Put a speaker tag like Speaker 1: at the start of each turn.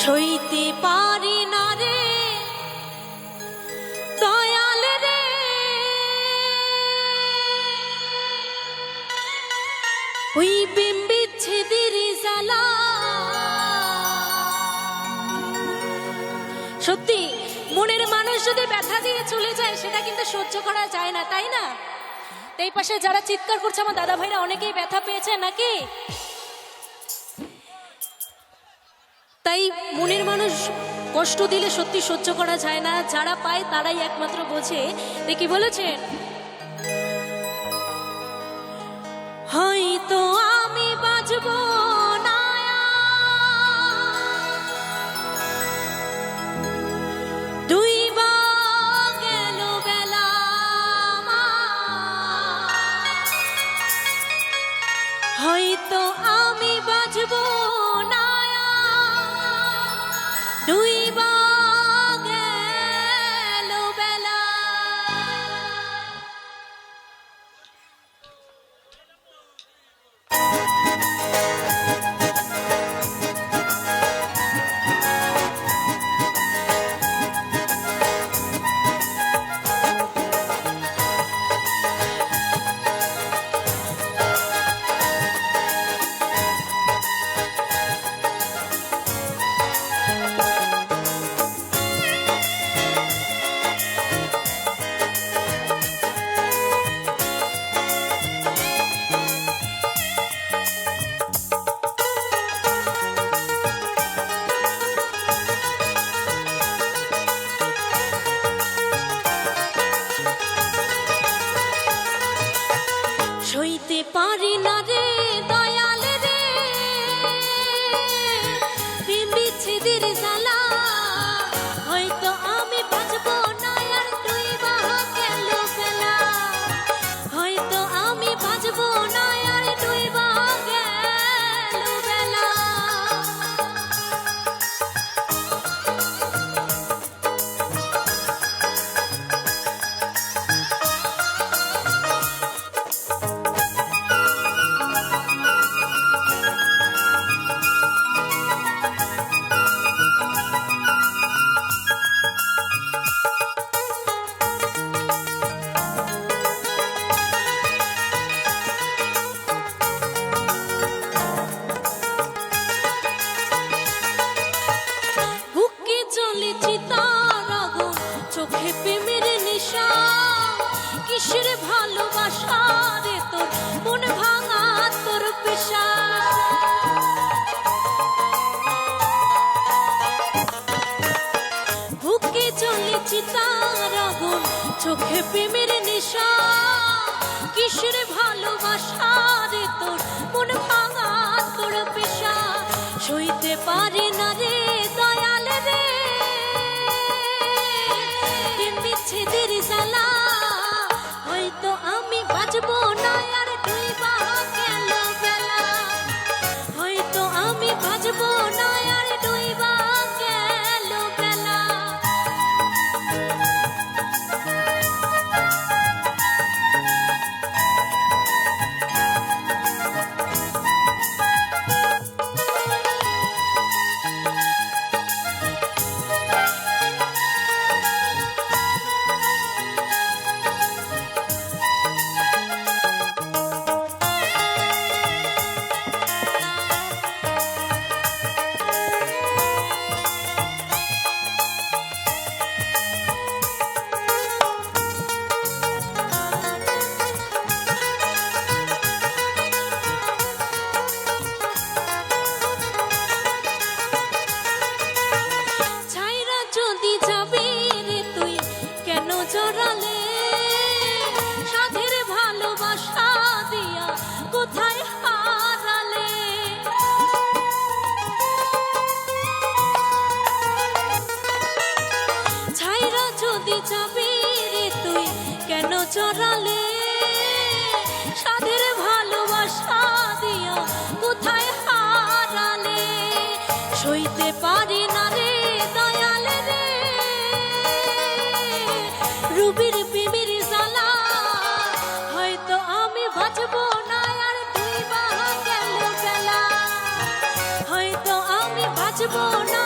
Speaker 1: সইতে পারি না রে দয়াল রে, ওই প্রেম বিচ্ছেদের জ্বালা। সত্যি মনের মানুষ যদি ব্যথা দিয়ে চলে যায় সেটা কিন্তু সহ্য করা যায় না, তাই না? এই পাশে যারা চিৎকার করছে আমার দাদা ভাইরা অনেকেই ব্যথা পেয়েছে নাকি? তাই মনের মানুষ কষ্ট দিলে সত্যি সহ্য করা যায় না, যারা পায় তারাই একমাত্র বোঝে। দেখি বলেছেন, হয়তো আমি বাঁচবো না, দুইবা গেল বেলা, হয়তো আমি বাঁচবো না, দুইবা গেল বেলা। সইতে পারি না রে দয়াল রে প্রেম বিচ্ছেদের জ্বালা, হয়তো আমি বাঁচবো না আর দুইবা গেল বেলা, হয়তো আমি বাঁচবো না আর দুইবা গেল বেলা। চোখে প্রেমের নেশা, কিসের ভালোবাসা রে তোর মন ভাঙা তোর পেশা। বুকে জ্বলেছি তার আগুন, চোখে প্রেমের নেশা, কিসের ভালোবাসা রে তোর মন ভাঙা তোর পেশা। সইতে পারি না রে দয়াল রে বিচ্ছেদের জ্বালা, হয়তো আমি বাঁচবো না আর দুইবা গেল বেলা, হয়তো আমি বাঁচবো না আর দুইবা গেল বেলা। জড়ালে সাধের ভালোবাসা দিয়া কোথায় হারালে, ছাইরা যদি যাবি রে তুই কেন জড়ালে, সাধের ভালোবাসা দিয়া কোথায় হারালে। সইতে পারি না রে দয়াল রে রুবির প্রেমের জ্বালা, হয়তো আমি বাঁচবো না আর দুইবা গেল বেলা, হয়তো আমি বাঁচবো না।